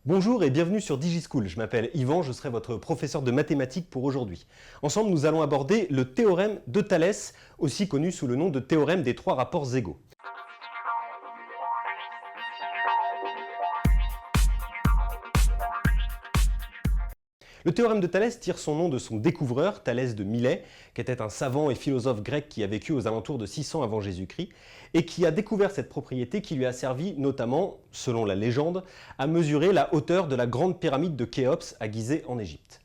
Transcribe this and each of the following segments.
Bonjour et bienvenue sur DigiSchool. Je m'appelle Yvan, je serai votre professeur de mathématiques pour aujourd'hui. Ensemble, nous allons aborder le théorème de Thalès, aussi connu sous le nom de théorème des trois rapports égaux. Le théorème de Thalès tire son nom de son découvreur, Thalès de Milet, qui était un savant et philosophe grec qui a vécu aux alentours de 600 avant Jésus-Christ, et qui a découvert cette propriété qui lui a servi notamment, selon la légende, à mesurer la hauteur de la grande pyramide de Khéops à Gizeh en Égypte.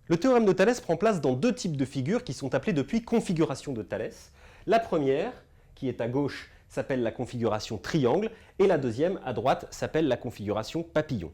Le théorème de Thalès prend place dans deux types de figures qui sont appelées depuis configuration de Thalès. La première, qui est à gauche, s'appelle la configuration triangle, et la deuxième, à droite, s'appelle la configuration papillon.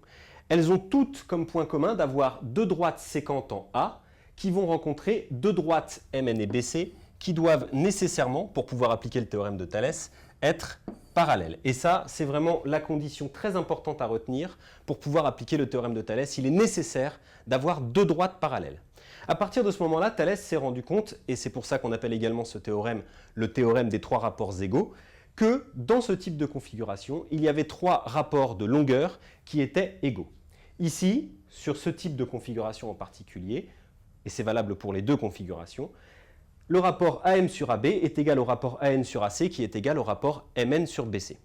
Elles ont toutes comme point commun d'avoir deux droites sécantes en A qui vont rencontrer deux droites MN et BC qui doivent nécessairement, pour pouvoir appliquer le théorème de Thalès, être parallèles. Et ça, c'est vraiment la condition très importante à retenir pour pouvoir appliquer le théorème de Thalès. Il est nécessaire d'avoir deux droites parallèles. À partir de ce moment-là, Thalès s'est rendu compte, et c'est pour ça qu'on appelle également ce théorème le théorème des trois rapports égaux, que dans ce type de configuration, il y avait trois rapports de longueur qui étaient égaux. Ici, sur ce type de configuration en particulier, et c'est valable pour les deux configurations, le rapport AM sur AB est égal au rapport AN sur AC qui est égal au rapport MN sur BC.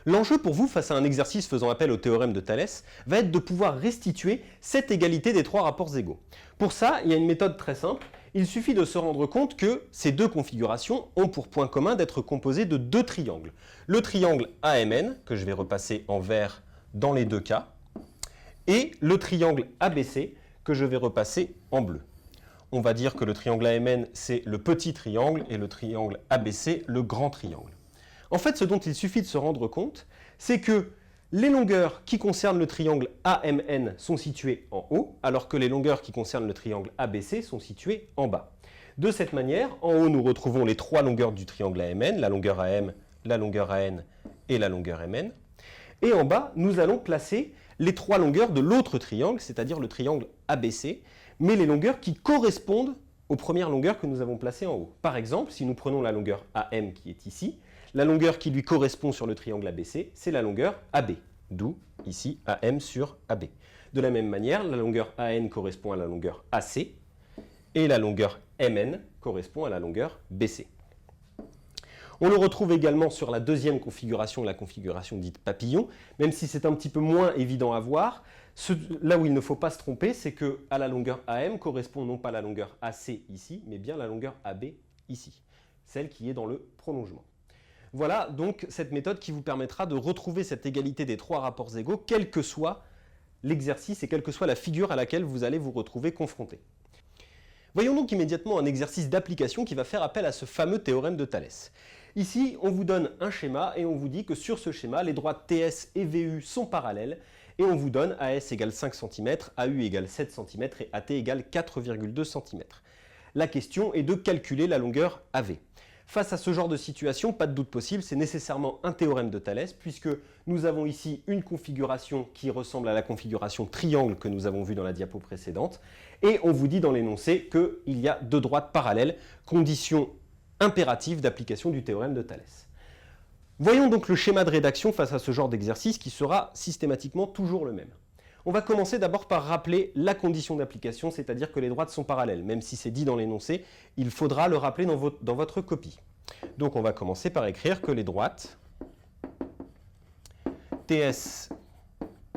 L'enjeu pour vous, face à un exercice faisant appel au théorème de Thalès, va être de pouvoir restituer cette égalité des trois rapports égaux. Pour ça, il y a une méthode très simple. Il suffit de se rendre compte que ces deux configurations ont pour point commun d'être composées de deux triangles. Le triangle AMN, que je vais repasser en vert dans les deux cas, et le triangle ABC, que je vais repasser en bleu. On va dire que le triangle AMN, c'est le petit triangle, et le triangle ABC, le grand triangle. En fait, ce dont il suffit de se rendre compte, c'est que les longueurs qui concernent le triangle AMN sont situées en haut, alors que les longueurs qui concernent le triangle ABC sont situées en bas. De cette manière, en haut, nous retrouvons les trois longueurs du triangle AMN, la longueur AM, la longueur AN et la longueur MN. Et en bas, nous allons placer les trois longueurs de l'autre triangle, c'est-à-dire le triangle ABC, mais les longueurs qui correspondent aux premières longueurs que nous avons placées en haut. Par exemple, si nous prenons la longueur AM qui est ici, la longueur qui lui correspond sur le triangle ABC, c'est la longueur AB, d'où ici AM sur AB. De la même manière, la longueur AN correspond à la longueur AC, et la longueur MN correspond à la longueur BC. On le retrouve également sur la deuxième configuration, la configuration dite papillon, même si c'est un petit peu moins évident à voir. Là où il ne faut pas se tromper, c'est qu'à la longueur AM correspond non pas la longueur AC ici, mais bien la longueur AB ici, celle qui est dans le prolongement. Voilà donc cette méthode qui vous permettra de retrouver cette égalité des trois rapports égaux, quel que soit l'exercice et quelle que soit la figure à laquelle vous allez vous retrouver confronté. Voyons donc immédiatement un exercice d'application qui va faire appel à ce fameux théorème de Thalès. Ici, on vous donne un schéma et on vous dit que sur ce schéma, les droites TS et VU sont parallèles et on vous donne AS égale 5 cm, AU égale 7 cm et AT égale 4,2 cm. La question est de calculer la longueur AV. Face à ce genre de situation, pas de doute possible, c'est nécessairement un théorème de Thalès puisque nous avons ici une configuration qui ressemble à la configuration triangle que nous avons vue dans la diapo précédente et on vous dit dans l'énoncé qu'il y a deux droites parallèles, condition impérative d'application du théorème de Thalès. Voyons donc le schéma de rédaction face à ce genre d'exercice qui sera systématiquement toujours le même. On va commencer d'abord par rappeler la condition d'application, c'est-à-dire que les droites sont parallèles. Même si c'est dit dans l'énoncé, il faudra le rappeler dans votre copie. Donc on va commencer par écrire que les droites TS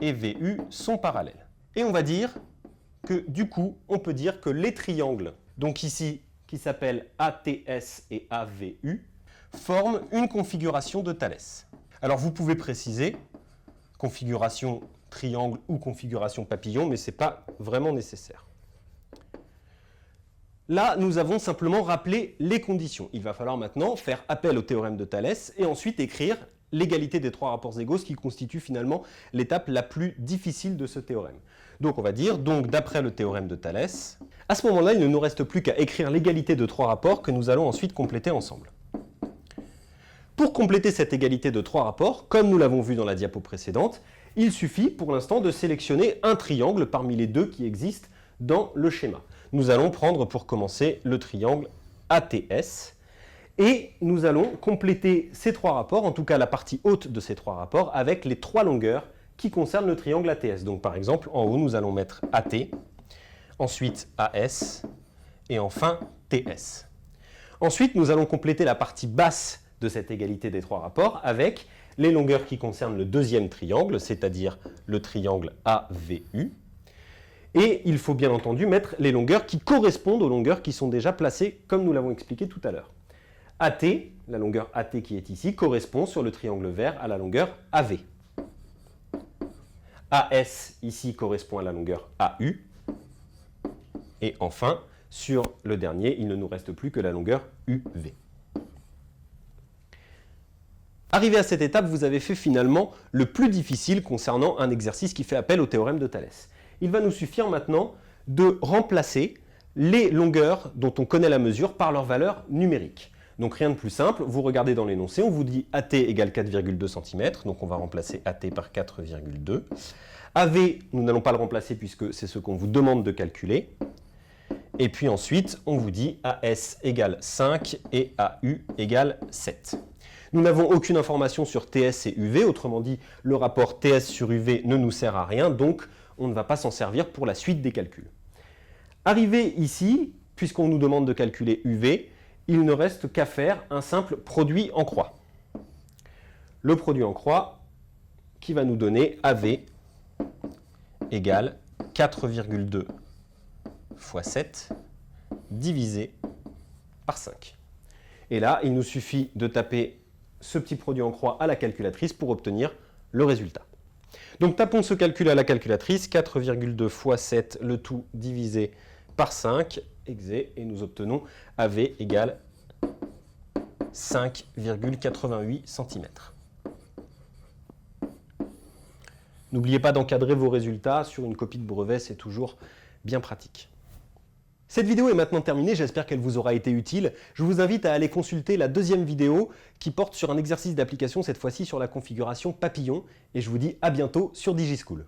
et VU sont parallèles. Et on va dire que du coup, on peut dire que les triangles, donc ici, qui s'appellent ATS et AVU, forment une configuration de Thalès. Alors vous pouvez préciser configuration triangle ou configuration papillon, mais ce n'est pas vraiment nécessaire. Là, nous avons simplement rappelé les conditions. Il va falloir maintenant faire appel au théorème de Thalès et ensuite écrire l'égalité des trois rapports égaux, ce qui constitue finalement l'étape la plus difficile de ce théorème. Donc on va dire, donc d'après le théorème de Thalès, à ce moment-là, il ne nous reste plus qu'à écrire l'égalité de trois rapports que nous allons ensuite compléter ensemble. Pour compléter cette égalité de trois rapports, comme nous l'avons vu dans la diapo précédente, il suffit pour l'instant de sélectionner un triangle parmi les deux qui existent dans le schéma. Nous allons prendre pour commencer le triangle ATS et nous allons compléter ces trois rapports, en tout cas la partie haute de ces trois rapports, avec les trois longueurs qui concernent le triangle ATS. Donc par exemple, en haut, nous allons mettre AT, ensuite AS, et enfin TS. Ensuite, nous allons compléter la partie basse de cette égalité des trois rapports avec les longueurs qui concernent le deuxième triangle, c'est-à-dire le triangle AVU. Et il faut bien entendu mettre les longueurs qui correspondent aux longueurs qui sont déjà placées, comme nous l'avons expliqué tout à l'heure. AT, la longueur AT qui est ici, correspond sur le triangle vert à la longueur AV. AS, ici, correspond à la longueur AU. Et enfin, sur le dernier, il ne nous reste plus que la longueur UV. Arrivé à cette étape, vous avez fait finalement le plus difficile concernant un exercice qui fait appel au théorème de Thalès. Il va nous suffire maintenant de remplacer les longueurs dont on connaît la mesure par leur valeur numérique. Donc rien de plus simple, vous regardez dans l'énoncé, on vous dit AT égale 4,2 cm, donc on va remplacer AT par 4,2. AV, nous n'allons pas le remplacer puisque c'est ce qu'on vous demande de calculer. Et puis ensuite, on vous dit AS égale 5 et AU égale 7. Nous n'avons aucune information sur TS et UV, autrement dit, le rapport TS sur UV ne nous sert à rien, donc on ne va pas s'en servir pour la suite des calculs. Arrivé ici, puisqu'on nous demande de calculer UV, il ne reste qu'à faire un simple produit en croix. Le produit en croix qui va nous donner AV égale 4,2 fois 7 divisé par 5. Et là, il nous suffit de taper ce petit produit en croix à la calculatrice pour obtenir le résultat. Donc tapons ce calcul à la calculatrice, 4,2 fois 7, le tout divisé par 5, et nous obtenons AV égale 5,88 cm. N'oubliez pas d'encadrer vos résultats sur une copie de brevet, c'est toujours bien pratique. Cette vidéo est maintenant terminée, j'espère qu'elle vous aura été utile. Je vous invite à aller consulter la deuxième vidéo qui porte sur un exercice d'application, cette fois-ci sur la configuration papillon. Et je vous dis à bientôt sur DigiSchool.